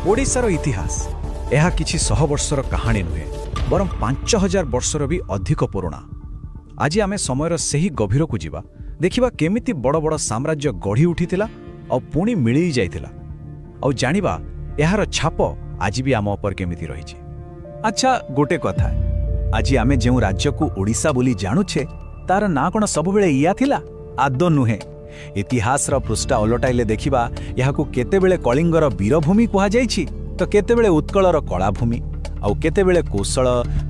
ओडिशार इतिहास यह किछि 100 वर्षर कहानी नुहे बरं 5000 वर्षर भी अधिक पुराणा। आज आमे समयर सही गभीर को जीवा देखिबा केमिति बड़ बड़ साम्राज्य गढ़ी उठिथिला और पुणी मिली जाइथिला और जानिबा एहार छाप आज भी आम उपर केमिति रहिछि। अच्छा गोटे कथा, आज आमे जेउ राज्य को ओडिशा बोली जानुछे तार ना कोन सब बेले इया थिला? आदो नुहे। इतिहास रा पृष्ठा उलटाइले देखिबा याहाकू केतेबेले कलिंगर वीरभूमि कुहा जाइछि तो केतेबेले उत्कलर कलाभूमि आउ केतेबेले कोशल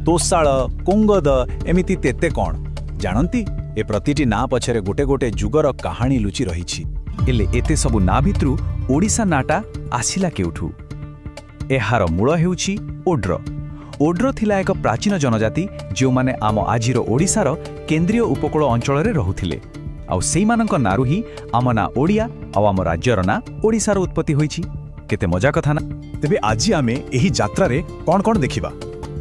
तोषाळ कोंगद एमिति तेते कोण जानंती। ए प्रतिटी ना पछरे गोटे गोटे जुगर कहानी लुचि रहिछि। एले एते सबु ना भितरु ओडिशा नाटा आसिला केउठु? एहार मूल हेउछि ओड्र। ओड्र थिला एक प्राचीन जनजाति जो माने आम आजिर ओडिशार केंद्रीय उपकूल अंचल रे रहुथिले आउ सेइमानक नारु ही आम ना ओडिया आउ आम राज्यर ना ओडिशार उत्पत्ति होइछि। केते मजा कथा ना। तेबे आज आमे एही यात्रा रे कोन कोन देखिबा?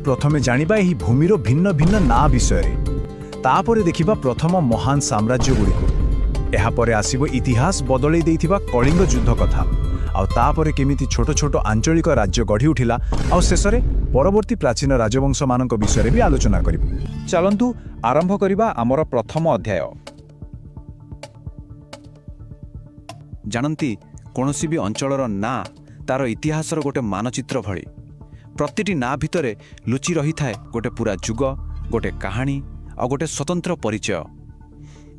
प्रथमे जानिबा एही भूमिर भिन्न भिन्न ना विषय रे, तापरे देखिबा प्रथम महान साम्राज्य गुड़िको, एहा परे आसीबो इतिहास बदलै देइथिबा कलिंग युद्ध कथा आउ तापरे केमिति छोट छोट आंचलिक राज्य गढ़ी उठिला आउ शेषरे परवर्ती प्राचीन राजवंश मानक विषय रे भी आलोचना करिबो। चलंतु आरंभ करिबा आमर प्रथम अध्याय। जानती कोनोसी भी अंचलर ना तार इतिहासर गोटे मानचित्र भली। प्रतिटी ना भितरे लुचि रही थाए गोटे पूरा जुग, गोटे कहानी और गोटे स्वतंत्र परिचय।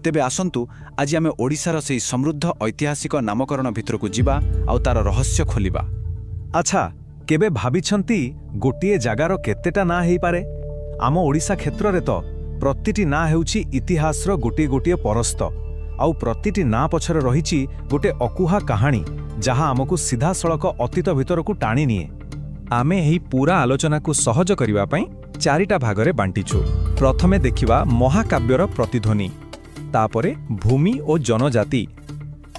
तेबे आसंतु आज आमे ओडिशार सेही समृद्ध ऐतिहासिक नामकरण भितरकू जिबा आउ तार रहस्य खोलिबा। अच्छा केबे भाबिछंती गोटिए जागार केतेटा ना हेई पारे? आम ओडिशा क्षेत्र रे तो प्रतिटी ना हेउछि इतिहासर गोटे गोटे परस्त आउ प्रतिटी ना पछरे रहिछि गोटे अकुहा कहानी जहा आमको सीधा सड़क अतीत भितर को टाणी निए। आमे एही पूरा आलोचना को सहज करिवा पई चारिटा भागरे बांटिछु। प्रथमे देखिबा महाकाव्यर प्रतिध्वनि, तापरे भूमि और जनजाति,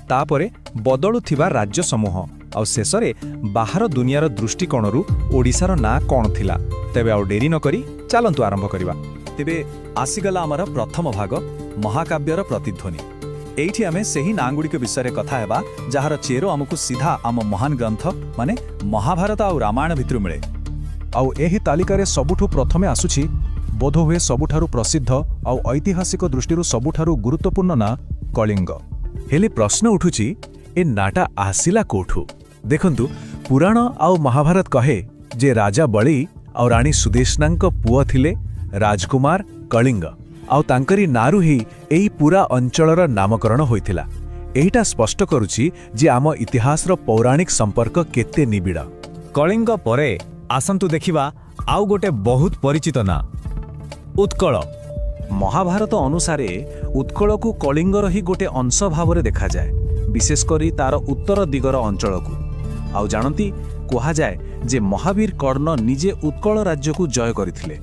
तापरे बदलुथिबा राज्य समूह आउ शेषरे बाहर दुनियार दृष्टिकोणरू ओडिशार ना कोन थिला। तेबे आउ डेरी न करी चलंतु आरंभ करिबा। तेबे आसीगला आमर प्रथम भाग महाकाव्यर प्रतिध्वनि। एठी आमे सेही नांगुड़िक विषय कथा हेबा जहार चेरो आमको सीधा आम महान ग्रंथ माने महाभारत आउ रामायण भितरु मिले। आउ एही तालिकारे सबुठु प्रथमे आसुछि बोधो हुए सबुठारु प्रसिद्ध आउ ऐतिहासिक दृष्टिरु सबुठारु गुरुत्वपूर्ण ना कलिंग। हेले प्रश्न उठुछि ए नाटा आसिला कोठु? देखंतु पुराण आउ महाभारत कहे जे राजा बळी आउ रानी सुदेशनांक पुआ थिले राजकुमार कलिंग आउ तांकरी नारु ही एई पूरा अंचलर नामकरण होइथिला। एहिटा स्पष्ट करुछि जे आम इतिहासर पौराणिक संपर्क केते निबिड़। कलिंग परे आसंतु देखिबा आउ गोटे बहुत परिचित ना उत्कल। महाभारत अनुसारे उत्कल को कलिंगर ही गोटे अंश भाव देखा जाए, विशेष करी तार उत्तर दिगर अंचल को। आउ जानती कहा जाए जे महावीर कर्ण निजे उत्कल राज्य को जय करथिले।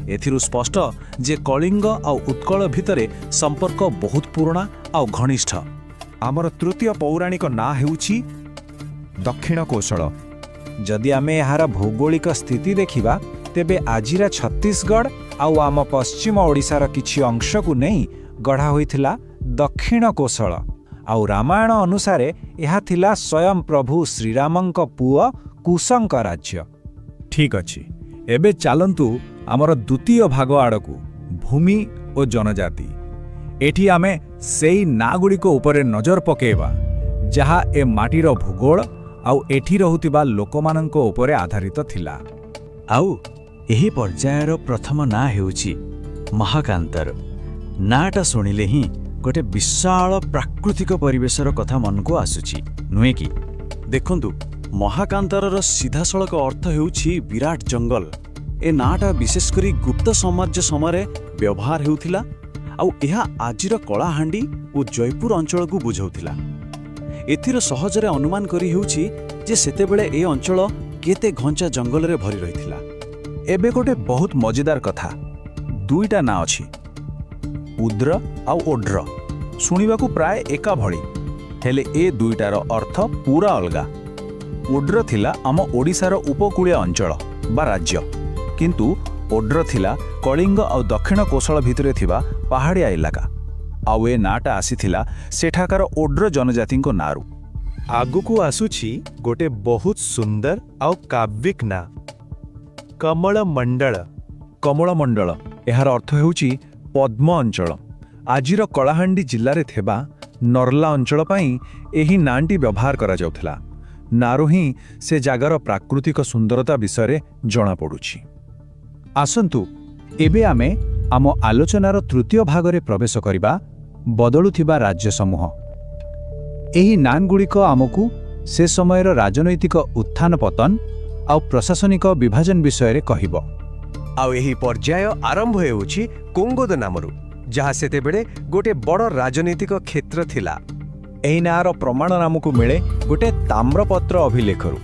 एथिरु स्पष्ट जे कलिंग आउ उत्कल भितरे संपर्क बहुत पुराना आउ घनिष्ठ। आमर तृतीय पौराणिक ना हेउछि दक्षिण कोशल। जदि आमे एहार भौगोलिक स्थिति देखिबा तेबे आजिरा छत्तीसगढ़ आउ आम पश्चिम ओडिशार किछि अंश को नहीं गढ़ा होइथिला दक्षिण कोशल। आउ रामायण अनुसारे एहा थिला स्वयं प्रभु श्रीरामंक पुआ कुशंक राज्य। ठीक अछि, एबे चालंतु आमर द्वितीय भाग आड़कू भूमि और जनजाति। एठी आमे सेई नागुड़िको उपरे नजर पकेबा जहा ए माटीर भूगोल आउ एठी रहुतिबा लोकमानंको उपरे आधारित थिला। आउ एही पर्यायर प्रथम ना हेउछि महाकांतर। नाटा सुनिले ही गोटे विशाल प्राकृतिक परिवेशर कथा मन को आसुछि नुहे कि? देखंतु महाकांतर सीधा सड़क अर्थ हेउछि विराट जंगल। ए नाटा विशेष करी गुप्त साम्राज्य समय व्यवहार हेउथिला आउ एहा आजिर कलाहांडी और जयपुर अंचल को बुझाउथिला। एथिर सहजरे अनुमान करी हेउछि जे सेतेबेले ए अंचल केते घंचा जंगल रे भरी रहिथिला। एबे गोटे बहुत मजेदार कथा, दुईटा ना अछि उद्र आउ ओड्र। सुनिबाकू प्राय एका भली, हेले ए दुईटार अर्थ पूरा अलगा। ओड्र थिला आम ओडिशार उपकूलीय अंचल बा राज्य, किंतु ओड्र थिला कलिंग आउ दक्षिण कोशल भितरे थिबा पहाड़िया इलाका। आउ ए नाटा आसीथिला सेठाकार ओड्र जनजातिंको नारु। ଆଗକୁ ଆସୁଛି ଗୋଟେ ବହୁତ ସୁନ୍ଦର ଆଉ କାବ୍ୟିକ ନାଁ କମଳମଣ୍ଡଳ। କମଳମଣ୍ଡଳ ଏହାର ଅର୍ଥ ହେଉଛି ପଦ୍ମ ଅଞ୍ଚଳ। ଆଜିର କଳାହାଣ୍ଡି ଜିଲ୍ଲାରେ ଥିବା ନର୍ଲା ଅଞ୍ଚଳ ପାଇଁ ଏହି ନାଁଟି ବ୍ୟବହାର କରାଯାଉଥିଲା। ନାଁରୁ ହିଁ ସେ ଜାଗାର ପ୍ରାକୃତିକ ସୁନ୍ଦରତା ବିଷୟରେ ଜଣାପଡ଼ୁଛି। ଆସନ୍ତୁ ଏବେ ଆମେ ଆମ ଆଲୋଚନାର ତୃତୀୟ ଭାଗରେ ପ୍ରବେଶ କରିବା, ବଦଳୁଥିବା ରାଜ୍ୟ ସମୂହ। ଏହି ନାଁଗୁଡ଼ିକ ଆମକୁ ସେ ସମୟର ରାଜନୈତିକ ଉତ୍ଥାନ ପତନ ଆଉ ପ୍ରଶାସନିକ ବିଭାଜନ ବିଷୟରେ କହିବ। ଆଉ ଏହି ପର୍ଯ୍ୟାୟ ଆରମ୍ଭ ହେଉଛି କୋଙ୍ଗୋଦ ନାମରୁ, ଯାହା ସେତେବେଳେ ଗୋଟେ ବଡ଼ ରାଜନୈତିକ କ୍ଷେତ୍ର ଥିଲା। ଏହି ନାଁର ପ୍ରମାଣ ଆମକୁ ମିଳେ ଗୋଟେ ତାମ୍ରପତ୍ର ଅଭିଲେଖରୁ।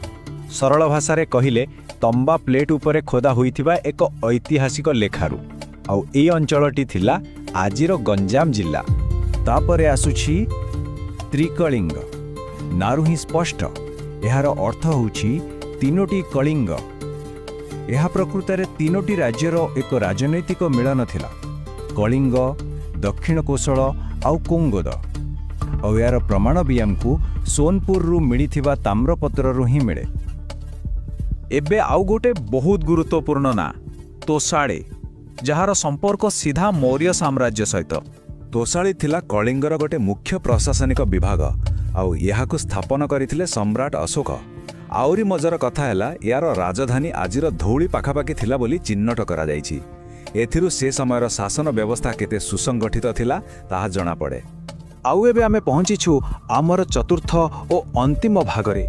ସରଳ ଭାଷାରେ କହିଲେ ତମ୍ବା ପ୍ଲେଟ୍ ଉପରେ ଖୋଦା ହୋଇଥିବା ଏକ ଐତିହାସିକ ଲେଖାରୁ। ଆଉ ଏହି ଅଞ୍ଚଳଟି ଥିଲା ଆଜିର ଗଞ୍ଜାମ ଜିଲ୍ଲା। ତାପରେ ଆସୁଛି ତ୍ରିକଳିଙ୍ଗ। ନାଁରୁ ହିଁ ସ୍ପଷ୍ଟ, ଏହାର ଅର୍ଥ ହେଉଛି ତିନୋଟି କଳିଙ୍ଗ। ଏହା ପ୍ରକୃତରେ ତିନୋଟି ରାଜ୍ୟର ଏକ ରାଜନୈତିକ ମିଳନ ଥିଲା: କଳିଙ୍ଗ, ଦକ୍ଷିଣ କୋଶଳ ଆଉ କୋଙ୍ଗୋଦ। ଆଉ ଏହାର ପ୍ରମାଣ ବି ଆମକୁ ସୋନପୁରରୁ ମିଳିଥିବା ତାମ୍ରପତ୍ରରୁ ହିଁ ମିଳେ। ଏବେ ଆଉ ଗୋଟେ ବହୁତ ଗୁରୁତ୍ୱପୂର୍ଣ୍ଣ ନାଁ ତୋଷାଳେ, ଯାହାର ସମ୍ପର୍କ ସିଧା ମୌର୍ଯ୍ୟ ସାମ୍ରାଜ୍ୟ ସହିତ। ତୋଷାଳୀ ଥିଲା କଳିଙ୍ଗର ଗୋଟେ ମୁଖ୍ୟ ପ୍ରଶାସନିକ ବିଭାଗ, ଆଉ ଏହାକୁ ସ୍ଥାପନ କରିଥିଲେ ସମ୍ରାଟ ଅଶୋକ। ଆହୁରି ମଜାର କଥା ହେଲା, ଏହାର ରାଜଧାନୀ ଆଜିର ଧଉଳି ପାଖାପାଖି ଥିଲା ବୋଲି ଚିହ୍ନଟ କରାଯାଇଛି। ଏଥିରୁ ସେ ସମୟର ଶାସନ ବ୍ୟବସ୍ଥା କେତେ ସୁସଂଗଠିତ ଥିଲା ତାହା ଜଣାପଡ଼େ। ଆଉ ଏବେ ଆମେ ପହଞ୍ଚିଛୁ ଆମର ଚତୁର୍ଥ ଓ ଅନ୍ତିମ ଭାଗରେ,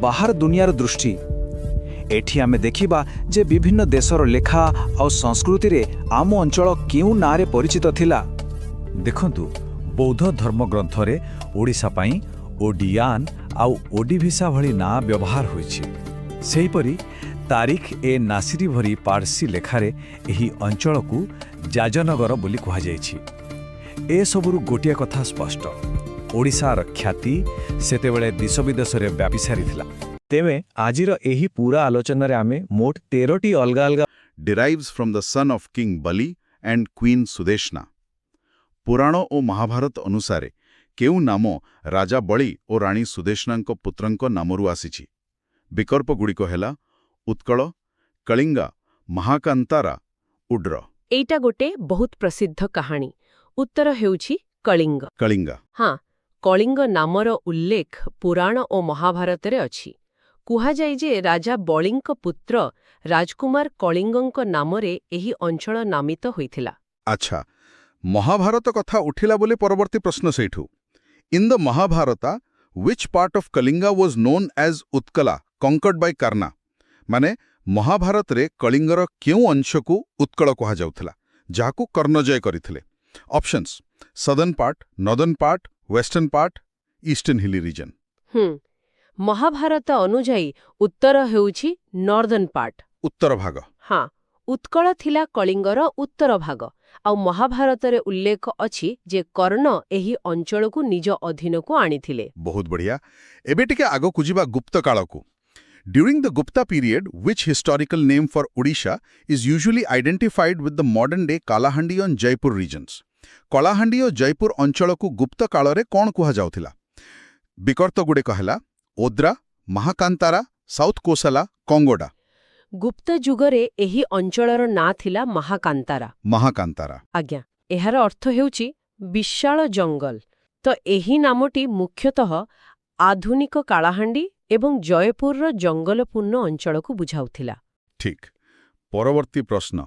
ବାହାର ଦୁନିଆର ଦୃଷ୍ଟି। ଏଠି ଆମେ ଦେଖିବା ଯେ ବିଭିନ୍ନ ଦେଶର ଲେଖା ଆଉ ସଂସ୍କୃତିରେ ଆମ ଅଞ୍ଚଳ କେଉଁ ନାଁରେ ପରିଚିତ ଥିଲା। ଦେଖନ୍ତୁ, ବୌଦ୍ଧ ଧର୍ମଗ୍ରନ୍ଥରେ ଓଡ଼ିଶା ପାଇଁ ଓଡିଆନ୍ ଆଉ ଓଡିଭିସା ଭଳି ନାଁ ବ୍ୟବହାର ହୋଇଛି। ସେହିପରି ତାରିଖ ଏ ନାସିରୀ ଭଳି ପାର୍ସି ଲେଖାରେ ଏହି ଅଞ୍ଚଳକୁ ଯାଜନଗର ବୋଲି କୁହାଯାଇଛି। ଏସବୁରୁ ଗୋଟିଏ କଥା ସ୍ପଷ୍ଟ, ଓଡ଼ିଶାର ଖ୍ୟାତି ସେତେବେଳେ ଦେଶ ବିଦେଶରେ ବ୍ୟାପି ସାରିଥିଲା। ତେବେ ଆଜିର ଏହି ପୁରା ଆଲୋଚନାରେ ଆମେ ମୋଟ 13ଟି ଅଲଗା ଅଲଗା derives from the son of King Bali and Queen Sudeshna। ପୁରାଣ ଓ ମହାଭାରତ ଅନୁସାରେ କେଉଁ ନାମ ରାଜା ବଳି ଓ ରାଣୀ ସୁଦେଷ୍ଣାଙ୍କ ପୁତ୍ରଙ୍କ ନାମରୁ ଆସିଛି? ବିକଳ୍ପଗୁଡ଼ିକ ହେଲା ଉତ୍କଳ, କଳିଙ୍ଗା, ମହାକାନ୍ତାରା, ଉଡ୍ର। ଏଇଟା ଗୋଟେ ବହୁତ ପ୍ରସିଦ୍ଧ କାହାଣୀ। ଉତ୍ତର ହେଉଛି କଳିଙ୍ଗ। କଳିଙ୍ଗା। ହଁ, କଳିଙ୍ଗ ନାମର ଉଲ୍ଲେଖ ପୁରାଣ ଓ ମହାଭାରତରେ ଅଛି। କୁହାଯାଏ ଯେ ରାଜା ବଳିଙ୍କ ପୁତ୍ର ରାଜକୁମାର କଳିଙ୍ଗଙ୍କ ନାମରେ ଏହି ଅଞ୍ଚଳ ନାମିତ ହୋଇଥିଲା। ଆଚ୍ଛା, ମହାଭାରତ କଥା ଉଠିଲା ବୋଲି ପରବର୍ତ୍ତୀ ପ୍ରଶ୍ନ ସେଇଠୁ। In the Mahabharata, which part of Kalinga was known as Utkala, conquered by Karna? ମାନେ ମହାଭାରତରେ କଳିଙ୍ଗର କେଉଁ ଅଂଶକୁ ଉତ୍କଳ କୁହାଯାଉଥିଲା, ଯାହାକୁ କର୍ଣ୍ଣ ଜୟ କରିଥିଲେ? Options: southern part, northern part, western part, eastern hilly region. Mahabharata ଅନୁଯାୟୀ ଉତ୍ତର ହେଉଛି ନର୍ଦର୍ନ ପାର୍ଟ, ଉତ୍ତର ଭାଗ। ହଁ, ଉତ୍କଳ ଥିଲା କଳିଙ୍ଗର ଉତ୍ତର ଭାଗ। ଆଉ ମହାଭାରତରେ ଉଲ୍ଲେଖ ଅଛି ଯେ କର୍ଣ୍ଣ ଏହି ଅଞ୍ଚଳକୁ ନିଜ ଅଧୀନକୁ ଆଣିଥିଲେ। ବହୁତ ବଢ଼ିଆ। ଏବେ ଟିକେ ଆଗକୁ ଯିବା ଗୁପ୍ତ କାଳକୁ। During the Gupta period, which historical name for Odisha is usually identified with the modern-day Kalahandi and Jaipur regions? Kalahandi ଓ ଜୟପୁର ଅଞ୍ଚଳକୁ ଗୁପ୍ତ କାଳରେ କ'ଣ କୁହାଯାଉଥିଲା? ବିକଳ୍ପଗୁଡ଼ିକ ହେଲା ଓଦ୍ରା, ମହାକାନ୍ତାରା, ସାଉଥ କୋସଲା, କଙ୍ଗୋଡା। ଗୁପ୍ତ ଯୁଗରେ ଏହି ଅଞ୍ଚଳର ନାଁ ଥିଲା ମହାକାନ୍ତାରା। ମହାକାନ୍ତାରା। ଆଜ୍ଞା, ଏହାର ଅର୍ଥ ହେଉଛି ବିଶାଳ ଜଙ୍ଗଲ। ତ ଏହି ନାମଟି ମୁଖ୍ୟତଃ ଆଧୁନିକ କାଳାହାଣ୍ଡି ଏବଂ ଜୟପୁରର ଜଙ୍ଗଲପୂର୍ଣ୍ଣ ଅଞ୍ଚଳକୁ ବୁଝାଉଥିଲା। ଠିକ୍। ପରବର୍ତ୍ତୀ ପ୍ରଶ୍ନ,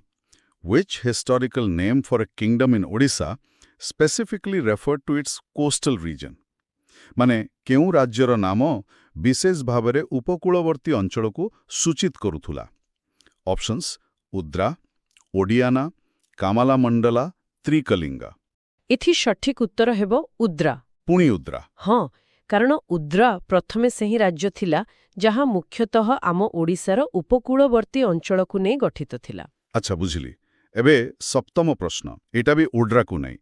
which historical name for a kingdom in Odisha specifically referred to its coastal region? ମାନେ କେଉଁ ରାଜ୍ୟର ନାମ ବିଶେଷ ଭାବରେ ଉପକୂଳବର୍ତ୍ତୀ ଅଞ୍ଚଳକୁ ସୂଚିତ କରୁଥିଲା? ଅପସନ୍ସ: ଉଦ୍ରା, ଓଡିଆନା, କାମାଲାମଣ୍ଡଲା, ତ୍ରିକଲିଙ୍ଗା। ଏଥି ସଠିକ ଉତ୍ତର ହେବ ଉଦ୍ରା। ପୁଣି ଉଦ୍ରା? ହଁ, କାରଣ ଉଦ୍ରା ପ୍ରଥମେ ସେହି ରାଜ୍ୟ ଥିଲା ଯାହା ମୁଖ୍ୟତଃ ଆମ ଓଡ଼ିଶାର ଉପକୂଳବର୍ତ୍ତୀ ଅଞ୍ଚଳକୁ ନେଇ ଗଠିତ ଥିଲା। ଆଚ୍ଛା, ବୁଝିଲି। ଏବେ ସପ୍ତମ ପ୍ରଶ୍ନ, ଏଇଟା ବି ଓଡ୍ରାକୁ ନେଇ।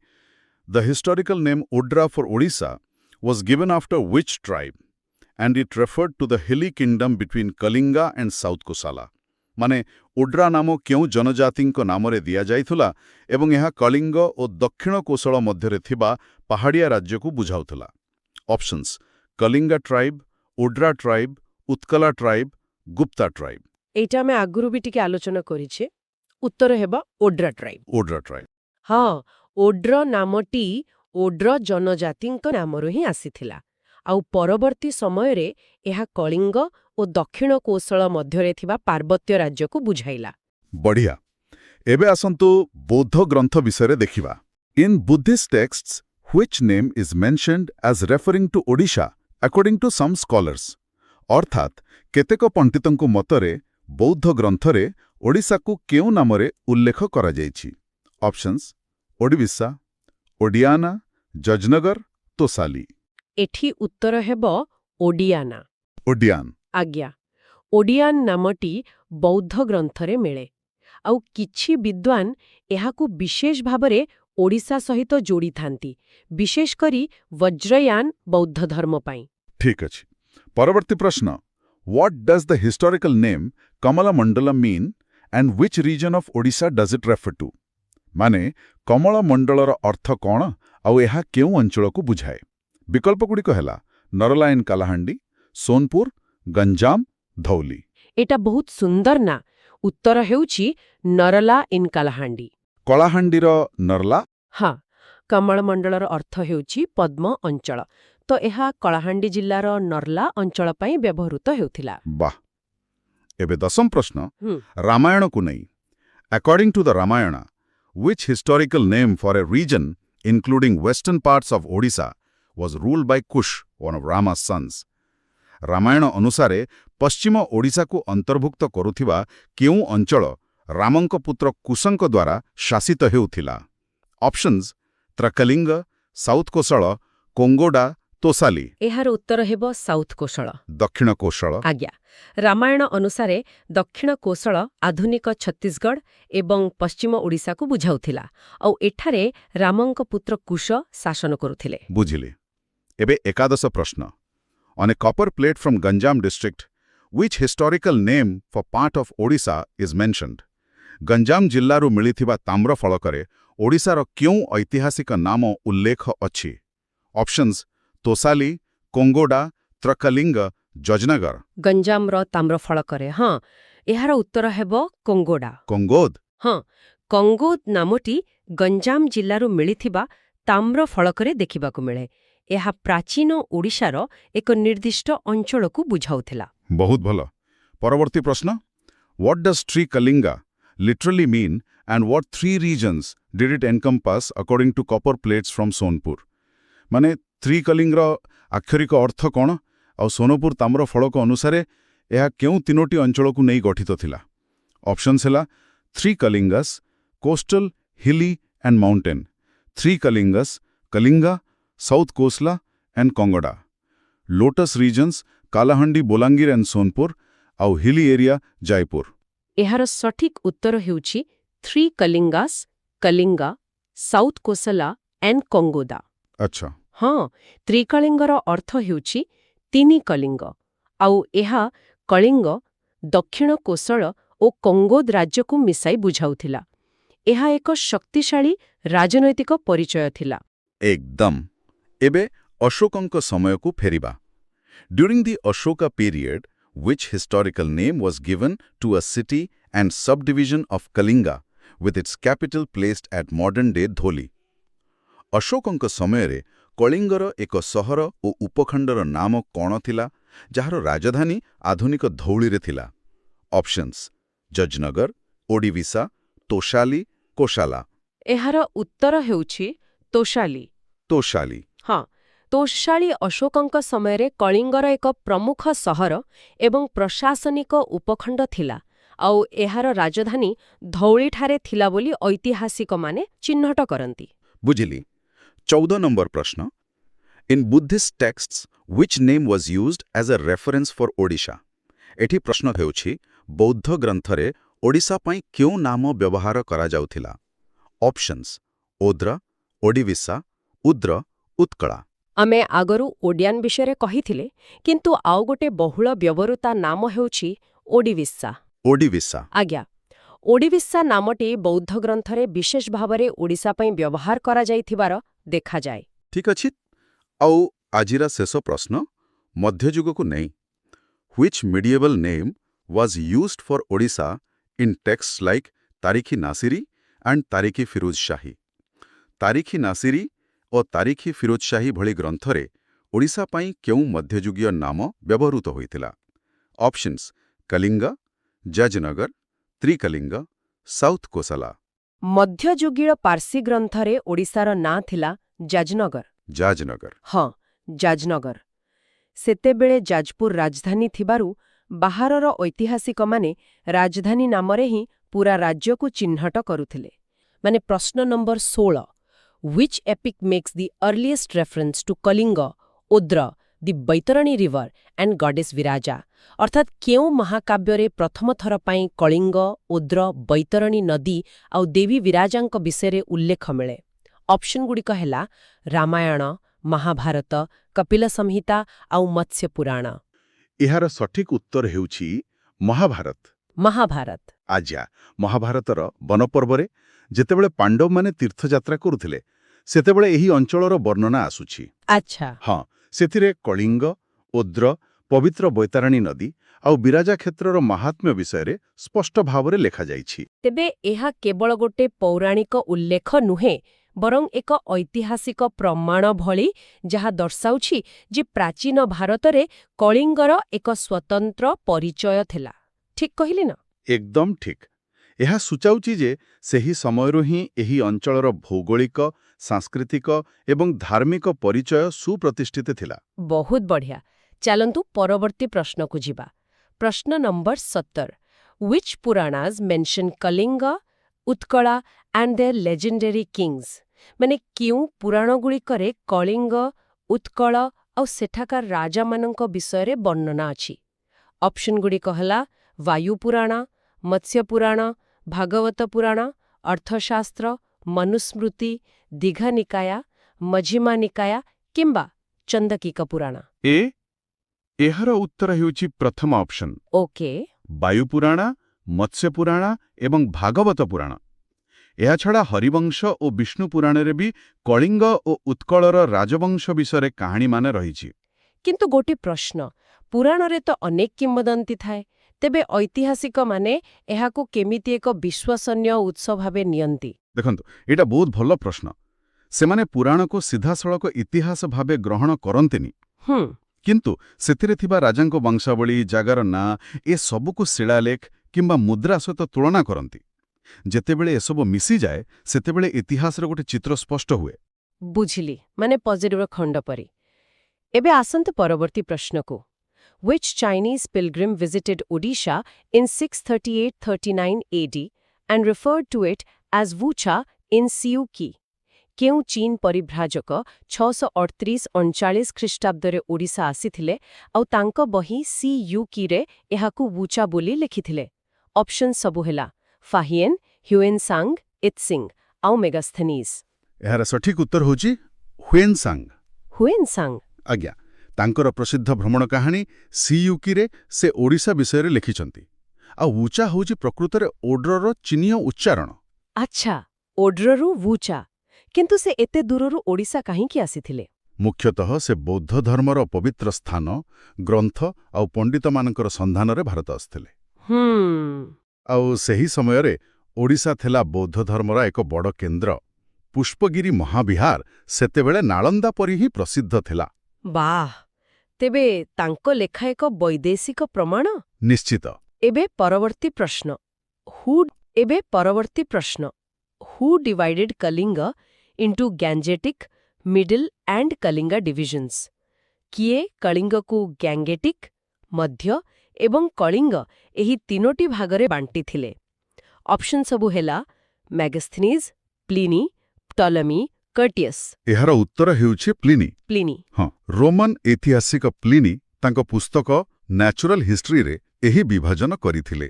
The historical name Odra for Odisha was given after which tribe? And it referred to the hilly kingdom between Kalinga and South Kosala. ମାନେ ଓଡ୍ରା ନାମ କେଉଁ ଜନଜାତିଙ୍କ ନାମରେ ଦିଆଯାଇଥିଲା ଏବଂ ଏହା କଳିଙ୍ଗ ଓ ଦକ୍ଷିଣ କୋଶଳ ମଧ୍ୟରେ ଥିବା ପାହାଡ଼ିଆ ରାଜ୍ୟକୁ ବୁଝାଉଥିଲା? Options: Kalinga tribe, Odra tribe, Utkala tribe, Gupta tribe. ଏଇଟା ଆମେ ଆଗରୁ ବି ଟିକେ ଆଲୋଚନା କରିଛେ। ଉତ୍ତର ହେବ ଓଡ୍ରା ଟ୍ରାଇବ୍। ଓଡ୍ରା ଟ୍ରାଇବ୍। ହଁ, ଓଡ୍ର ନାମଟି ଓଡ୍ର ଜନଜାତିଙ୍କ ନାମରୁ ହିଁ ଆସିଥିଲା। ଆଉ ପରବର୍ତ୍ତୀ ସମୟରେ ଏହା କଳିଙ୍ଗ ଓ ଦକ୍ଷିଣ କୌଶଳ ମଧ୍ୟରେ ଥିବା ପାର୍ବତ୍ୟ ରାଜ୍ୟକୁ ବୁଝାଇଲା। ବଢ଼ିଆ। ଏବେ ଆସନ୍ତୁ ବୌଦ୍ଧ ଗ୍ରନ୍ଥ ବିଷୟରେ ଦେଖିବା। In Buddhist texts which name is mentioned as referring to Odisha according to some scholars. ଅର୍ଥାତ୍ କେତେକ ପଣ୍ଡିତଙ୍କ ମତରେ ବୌଦ୍ଧ ଗ୍ରନ୍ଥରେ ଓଡ଼ିଶାକୁ କେଉଁ ନାମରେ ଉଲ୍ଲେଖ କରାଯାଇଛି? ଅପସନ୍ସ: ଓଡିବିଶା, ଓଡିଆନା, ଜଜନଗର, ତୋସାଲି। ଏଠି ଉତ୍ତର ହେବ ଓଡିଆନା। ଓଡିଆନ୍। ଆଜ୍ଞା, ଓଡିଆନ୍ ନାମଟି ବୌଦ୍ଧ ଗ୍ରନ୍ଥରେ ମିଳେ। ଆଉ କିଛି ବିଦ୍ୱାନ ଏହାକୁ ବିଶେଷ ଭାବରେ ଓଡ଼ିଶା ସହିତ ଯୋଡ଼ିଥାନ୍ତି, ବିଶେଷ କରି ବଜ୍ରୟାନ ବୌଦ୍ଧ ଧର୍ମ ପାଇଁ। ଠିକ୍ ଅଛି। ପରବର୍ତ୍ତୀ ପ୍ରଶ୍ନ: what does the historical name Kamalamandalam mean and which region of Odisha does it refer to? ମାନେ କମଳମଣ୍ଡଳର ଅର୍ଥ କ'ଣ ଆଉ ଏହା କେଉଁ ଅଞ୍ଚଳକୁ ବୁଝାଏ? ବିକଳ୍ପଗୁଡ଼ିକ ହେଲା ନରଲା ଇନ୍ କାଲାହାଣ୍ଡି, ସୋନପୁର, ଗଞ୍ଜାମ, ଧୌଲି। ଏଟା ବହୁତ ସୁନ୍ଦର ନା। ଉତ୍ତର ହେଉଛି ନରଲା ଇନ୍ କାଲାହାଣ୍ଡି। କଳାହାଣ୍ଡିର ନରଲା? ହଁ, କମଳମଣ୍ଡଳର ଅର୍ଥ ହେଉଛି ପଦ୍ମ ଅଞ୍ଚଳ। ତ ଏହା କଳାହାଣ୍ଡି ଜିଲ୍ଲାର ନର୍ଲା ଅଞ୍ଚଳ ପାଇଁ ବ୍ୟବହୃତ ହେଉଥିଲା। ବାଃ। ଏବେ ଦଶମ ପ୍ରଶ୍ନ ହୁଁ। ରାମାୟଣକୁ ନେଇ। According to the Ramayana, which historical name for a region, including western parts of Odisha, was ruled by Kush, one of Rama's sons? Ramayana ଅନୁସାରେ ପଶ୍ଚିମ ଓଡ଼ିଶାକୁ ଅନ୍ତର୍ଭୁକ୍ତ କରୁଥିବା କେଉଁ ଅଞ୍ଚଳ ରାମଙ୍କ ପୁତ୍ର କୁଶଙ୍କ ଦ୍ୱାରା ଶାସିତ ହେଉଥିଲା? Options: Trikalinga, south Kosala, Kongoda, Tosali. ଏହାର ଉତ୍ତର ହେବ ସାଉଥ୍ କୋଶଳ। ଦକ୍ଷିଣ କୋଶଳ। ଆଜ୍ଞା, ରାମାୟଣ ଅନୁସାରେ ଦକ୍ଷିଣ କୋଶଳ ଆଧୁନିକ ଛତିଶଗଡ଼ ଏବଂ ପଶ୍ଚିମ ଓଡ଼ିଶାକୁ ବୁଝାଉଥିଲା। ଆଉ ଏଠାରେ ରାମଙ୍କ ପୁତ୍ର କୁଶ ଶାସନ କରୁଥିଲେ। ବୁଝିଲି। ଏବେ ଏକାଦଶ ପ୍ରଶ୍ନ। On a copper plate from Ganjam district, which historical name for part of Odisha is mentioned? Ganjam ଜିଲ୍ଲାରୁ ମିଳିଥିବା ତାମ୍ର ଫଳକରେ ଓଡ଼ିଶାର କେଉଁ ଐତିହାସିକ ନାମ ଉଲ୍ଲେଖ ଅଛି? ଅପସନ୍ସ: ତୋସାଲି, କୋଙ୍ଗୋଡା, ତ୍ରକଲିଙ୍ଗ, ଜଜନଗର। ଗଞ୍ଜାମର ତାମ୍ରଫଳକରେ, ହଁ, ଏହାର ଉତ୍ତର ହେବ କୋଙ୍ଗୋଡା। କୋଙ୍ଗୋଦ? ହଁ, କଙ୍ଗୋଦ ନାମଟି ଗଞ୍ଜାମ ଜିଲ୍ଲାରୁ ମିଳିଥିବା ତାମ୍ର ଫଳକରେ ଦେଖିବାକୁ ମିଳେ। ଏହା ପ୍ରାଚୀନ ଓଡ଼ିଶାର ଏକ ନିର୍ଦ୍ଦିଷ୍ଟ ଅଞ୍ଚଳକୁ ବୁଝାଉଥିଲା। ବହୁତ ଭଲ। ପରବର୍ତ୍ତୀ ପ୍ରଶ୍ନ: What does Trikalinga literally mean and what three regions did it encompass according to copper plates from Sonpur? ମାନେ ତ୍ରିକଲିଙ୍ଗର ଆକ୍ଷରିକ ଅର୍ଥ କ'ଣ ଆଉ ସୋନପୁର ତାମ୍ର ଫଳକ ଅନୁସାରେ ଏହା କେଉଁ ତିନୋଟି ଅଞ୍ଚଳକୁ ନେଇ ଗଠିତ ଥିଲା? ଅପସନ୍ସ ହେଲା Trikalingas, coastal, hilly and mountain. Trikalingas, Kalinga, south Kosala and Kangoda. Lotus regions Kalahandi, Bolangir and Sonepur, ଆଉ ହିଲି ଏରିଆ ଜୟପୁର। ଏହାର ସଠିକ୍ ଉତ୍ତର ହେଉଛି ତ୍ରିକଲିଙ୍ଗାସ୍, କଲିଙ୍ଗା, ସାଉଥ୍ କୋସଲା ଆଣ୍ଡ କଙ୍ଗୋଦା। ଆଚ୍ଛା। ହଁ, ତ୍ରିକଳିଙ୍ଗର ଅର୍ଥ ହେଉଛି ତିନି କଳିଙ୍ଗ, ଆଉ ଏହା କଳିଙ୍ଗ, ଦକ୍ଷିଣ କୋଶଳ ଓ କଙ୍ଗୋଦ ରାଜ୍ୟକୁ ମିଶାଇ ବୁଝାଉଥିଲା। ଏହା ଏକ ଶକ୍ତିଶାଳୀ ରାଜନୈତିକ ପରିଚୟ ଥିଲା। ଏକଦମ। ଏବେ ଅଶୋକଙ୍କ ସମୟକୁ ଫେରିବା। During the Ashoka period, which historical name was given to a city and subdivision of Kalinga, with its capital placed at modern-day Dholi? ଅଶୋକଙ୍କ ସମୟରେ କଳିଙ୍ଗର ଏକ ସହର ଓ ଉପଖଣ୍ଡର ନାମ କ'ଣ ଥିଲା, ଯାହାର ରାଜଧାନୀ ଆଧୁନିକ ଧଉଳିରେ ଥିଲା? ଅପସନ୍ସ: ଜଜନଗର, ଓଡିବିଶା, ତୋଶାଲି, କୋଶାଲା। ଏହାର ଉତ୍ତର ହେଉଛି ତୋଶାଲି। ତୋଶାଲି। ହଁ, ତୋଶାଲି ଅଶୋକଙ୍କ ସମୟରେ କଳିଙ୍ଗର ଏକ ପ୍ରମୁଖ ସହର ଏବଂ ପ୍ରଶାସନିକ ଉପଖଣ୍ଡ ଥିଲା, ଆଉ ଏହାର ରାଜଧାନୀ ଧଉଳିଠାରେ ଥିଲା ବୋଲି ଐତିହାସିକମାନେ ଚିହ୍ନଟ କରନ୍ତି। ବୁଝିଲି। 14 ନମ୍ବର ପ୍ରଶ୍ନ। In Buddhist texts, which name was used as a reference for Odisha? ଏଠି ପ୍ରଶ୍ନ ହେଉଛି, ବୌଦ୍ଧ ଗ୍ରନ୍ଥରେ ଓଡ଼ିଶା ପାଇଁ କେଉଁ ନାମ ବ୍ୟବହାର କରାଯାଉଥିଲା? ଅପସନ୍ସ: ଓଦ୍ର, ଓଡିବିଶା, ଉଦ୍ର, ଉତ୍କଳା। ଆମେ ଆଗରୁ ଓଡିଆନ୍ ବିଷୟରେ କହିଥିଲେ, କିନ୍ତୁ ଆଉ ଗୋଟେ ବହୁଳ ବ୍ୟବହୃତା ନାମ ହେଉଛି ଓଡିବିଶା। ଓଡିବିଶା। ଆଜ୍ଞା, ଓଡିବିଶା ନାମଟି ବୌଦ୍ଧ ଗ୍ରନ୍ଥରେ ବିଶେଷ ଭାବରେ ଓଡ଼ିଶା ପାଇଁ ବ୍ୟବହାର କରାଯାଇଥିବାର ଦେଖାଯାଏ। ଠିକ୍ ଅଛି। ଆଉ ଆଜିର ଶେଷ ପ୍ରଶ୍ନ, ମଧ୍ୟଯୁଗକୁ ନେଇ which medieval name was used for Odisha in text like Tarikhi Nasiri and Tarikhi Firoz Shahi. Tarikhi Nasiri ଓ ତାରିଖି ଫିରୋଜ ଶାହୀ ଭଳି ଗ୍ରନ୍ଥରେ ଓଡ଼ିଶା ପାଇଁ କେଉଁ ମଧ୍ୟଯୁଗୀୟ ନାମ ବ୍ୟବହୃତ ହୋଇଥିଲା? Options Kalinga, Jajnagar, Trikalinga, south Kosala. ମଧ୍ୟଯୁଗୀୟ ପାର୍ସୀ ଗ୍ରନ୍ଥରେ ଓଡ଼ିଶାର ନାଁ ଥିଲା ଜାଜନଗର। ଜାଜନଗର। ହଁ, ଜାଜନଗର। ସେତେବେଳେ ଯାଜପୁର ରାଜଧାନୀ ଥିବାରୁ ବାହାରର ଐତିହାସିକମାନେ ରାଜଧାନୀ ନାମରେ ହିଁ ପୂରା ରାଜ୍ୟକୁ ଚିହ୍ନଟ କରୁଥିଲେ। ମାନେ ପ୍ରଶ୍ନ number 16, which epic makes the earliest reference to Kalinga, Udra, the Baitarani river and goddess Viraja, ଅର୍ଥାତ୍ କେଉଁ ମହାକାବ୍ୟରେ ପ୍ରଥମ ଥର ପାଇଁ କଳିଙ୍ଗ, ଉଦ୍ର, ବୈତରଣୀ ନଦୀ ଆଉ ଦେବୀ ବିରାଜାଙ୍କ ବିଷୟରେ ଉଲ୍ଲେଖ ମିଳେ? ଅପସନ୍ଗୁଡ଼ିକ ହେଲା ରାମାୟଣ, ମହାଭାରତ, କପିଲ ସଂହିତା ଆଉ ମତ୍ସ୍ୟ ପୁରାଣ। ଏହାର ସଠିକ୍ ଉତ୍ତର ହେଉଛି ମହାଭାରତ। ମହାଭାରତ। ଆଜ୍ଞା, ମହାଭାରତର ବନପର୍ବରେ ଯେତେବେଳେ ପାଣ୍ଡବମାନେ ତୀର୍ଥଯାତ୍ରା କରୁଥିଲେ ସେତେବେଳେ ଏହି ଅଞ୍ଚଳର ବର୍ଣ୍ଣନା ଆସୁଛି। ଆଚ୍ଛା। ହଁ, ସେଥିରେ କଳିଙ୍ଗ, ଉଦ୍ର, ପବିତ୍ର ବୈତରଣୀ ନଦୀ ଆଉ ବିରାଜା କ୍ଷେତ୍ରର ମାହାତ୍ମ୍ୟ ବିଷୟରେ ସ୍ପଷ୍ଟ ଭାବରେ ଲେଖାଯାଇଛି। ତେବେ ଏହା କେବଳ ଗୋଟେ ପୌରାଣିକ ଉଲ୍ଲେଖ ନୁହେଁ, ବରଂ ଏକ ଐତିହାସିକ ପ୍ରମାଣ ଭଳି, ଯାହା ଦର୍ଶାଉଛି ଯେ ପ୍ରାଚୀନ ଭାରତରେ କଳିଙ୍ଗର ଏକ ସ୍ୱତନ୍ତ୍ର ପରିଚୟ ଥିଲା। ଠିକ୍ କହିଲି ନା? ଏକଦମ ଠିକ୍। ଏହା ସୂଚାଉଛି ଯେ ସେହି ସମୟରୁ ହିଁ ଏହି ଅଞ୍ଚଳର ଭୌଗୋଳିକ, ସାଂସ୍କୃତିକ ଏବଂ ଧାର୍ମିକ ପରିଚୟ ସୁପ୍ରତିଷ୍ଠିତ ଥିଲା। ବହୁତ ବଢ଼ିଆ। ଚାଲନ୍ତୁ ପରବର୍ତ୍ତୀ ପ୍ରଶ୍ନକୁ ଯିବା। ପ୍ରଶ୍ନ number 17, which Puranas mention Kalinga, Utkala and their legendary kings? ମାନେ କେଉଁ ପୁରାଣଗୁଡ଼ିକରେ କଳିଙ୍ଗ, ଉତ୍କଳ ଆଉ ସେଠାକାର ରାଜାମାନଙ୍କ ବିଷୟରେ ବର୍ଣ୍ଣନା ଅଛି? ଅପସନ୍ଗୁଡ଼ିକ ହେଲା ବାୟୁ ପୁରାଣ, ମତ୍ସ୍ୟ ପୁରାଣ, ଭାଗବତ ପୁରାଣ, ଅର୍ଥଶାସ୍ତ୍ର, ମନୁସ୍ମୃତି, ଦୀଘା ନିକାୟା, ମଝିମା ନିକାୟା କିମ୍ବା ଚନ୍ଦକିକ ପୁରାଣ। ଏହାର ଉତ୍ତର ହେଉଛି ପ୍ରଥମ ଅପସନ୍। ଓକେ। ବାୟୁ ପୁରାଣ, ମତ୍ସ୍ୟ ପୁରାଣ ଏବଂ ଭାଗବତ ପୁରାଣ। ଏହାଛଡ଼ା ହରିବଂଶ ଓ ବିଷ୍ଣୁ ପୁରାଣରେ ବି କଳିଙ୍ଗ ଓ ଉତ୍କଳର ରାଜବଂଶ ବିଷୟରେ କାହାଣୀମାନେ ରହିଛି। କିନ୍ତୁ ଗୋଟେ ପ୍ରଶ୍ନ, ପୁରାଣରେ ତ ଅନେକ କିମ୍ବଦନ୍ତୀ ଥାଏ, ତେବେ ଐତିହାସିକମାନେ ଏହାକୁ କେମିତି ଏକ ବିଶ୍ୱସନୀୟ ଉତ୍ସ ଭାବେ ନିଅନ୍ତି? ଦେଖନ୍ତୁ, ଏଇଟା ବହୁତ ଭଲ ପ୍ରଶ୍ନ। ସେମାନେ ପୁରାଣକୁ ସିଧାସଳଖ ଇତିହାସ ଭାବେ ଗ୍ରହଣ କରନ୍ତିନି, କିନ୍ତୁ ସେଥିରେ ଥିବା ରାଜାଙ୍କ ବଂଶାବଳୀ, ଜାଗାର ନାଁ ଏସବୁକୁ ଶିଳାଲେଖ କିମ୍ବା ମୁଦ୍ରା ସହିତ ତୁଳନା କରନ୍ତି। ଯେତେବେଳେ ଏସବୁ ମିଶିଯାଏ ସେତେବେଳେ ଇତିହାସର ଗୋଟେ ଚିତ୍ର ସ୍ପଷ୍ଟ ହୁଏ। ବୁଝିଲି, ମାନେ ପଜିଟିଭର ଖଣ୍ଡ ପରି। ଏବେ ଆସନ୍ତୁ ପରବର୍ତ୍ତୀ ପ୍ରଶ୍ନକୁ। Which Chinese pilgrim visited Odisha in 638-39 AD and referred to it as Wucha in Siuki? କେଉଁ ଚୀନ ପରିଭ୍ରାଜକ 638-39 ଖ୍ରୀଷ୍ଟାବ୍ଦରେ ଓଡ଼ିଶା ଆସିଥିଲେ ଆଉ ତାଙ୍କ ବହି ସିୟୁକିରେ ଏହାକୁ wucha ବୋଲି ଲେଖିଥିଲେ? ଅପସନ୍ ସବୁ ହେଲା ଫାହିଏନ୍, ହ୍ୟୁଏନ୍ସାଙ୍ଗ, ଇତ୍ସିଙ୍ଗ ଆଉ ମେଗାସ୍ଥେନିସ୍। ଏହାର ସଠିକ୍ ଉତ୍ତର ହେଉଛି ହ୍ୱେନ୍ସାଙ୍ଗ। ହ୍ୟୁଏନ୍ସାଙ୍ଗ। ଆଜ୍ଞା, ତାଙ୍କର ପ୍ରସିଦ୍ଧ ଭ୍ରମଣ କାହାଣୀ ସିୟୁକିରେ ସେ ଓଡ଼ିଶା ବିଷୟରେ ଲେଖିଛନ୍ତି। ଆଉ wucha ହେଉଛି ପ୍ରକୃତରେ ଓଡ୍ରର ଚୀନୀୟ ଉଚ୍ଚାରଣ। ଆଚ୍ଛା, ଓଡ୍ରରୁ wucha। କିନ୍ତୁ ସେ ଏତେ ଦୂରରୁ ଓଡ଼ିଶା କାହିଁକି ଆସିଥିଲେ? ମୁଖ୍ୟତଃ ସେ ବୌଦ୍ଧ ଧର୍ମର ପବିତ୍ର ସ୍ଥାନ, ଗ୍ରନ୍ଥ ଆଉ ପଣ୍ଡିତମାନଙ୍କର ସନ୍ଧାନରେ ଭାରତ ଆସିଥିଲେ। ଆଉ ସେହି ସମୟରେ ଓଡ଼ିଶା ଥିଲା ବୌଦ୍ଧ ଧର୍ମର ଏକ ବଡ଼ କେନ୍ଦ୍ର। ପୁଷ୍ପଗିରି ମହାବିହାର ସେତେବେଳେ ନାଳନ୍ଦା ପରି ହିଁ ପ୍ରସିଦ୍ଧ ଥିଲା। ବାଃ, ତେବେ ତାଙ୍କ ଲେଖା ଏକ ବୈଦେଶିକ ପ୍ରମାଣ? ନିଶ୍ଚିତ। ଏବେ ପରବର୍ତ୍ତୀ ପ୍ରଶ୍ନ। Who divided Kalinga into Gangetic, Middle and Kalinga divisions? କିଏ କଳିଙ୍ଗକୁ ଗ୍ୟାଙ୍ଗେଟିକ୍, ମଧ୍ୟ ଏବଂ କଳିଙ୍ଗ ଏହି ତିନୋଟି ଭାଗରେ ବାଣ୍ଟିଥିଲେ? ଅପସନ୍ ସବୁ ହେଲା ମେଗାସ୍ଥିନିସ୍, ପ୍ଲିନି, ଟଲେମି, କର୍ଟିୟସ୍। ଏହାର ଉତ୍ତର ହେଉଛି ପ୍ଲିନି। ହଁ, ରୋମାନ ଐତିହାସିକ ପ୍ଲିନି ତାଙ୍କ ପୁସ୍ତକ ନ୍ୟାଚୁରାଲ ହିଷ୍ଟ୍ରିରେ ଏହି ବିଭାଜନ କରିଥିଲେ।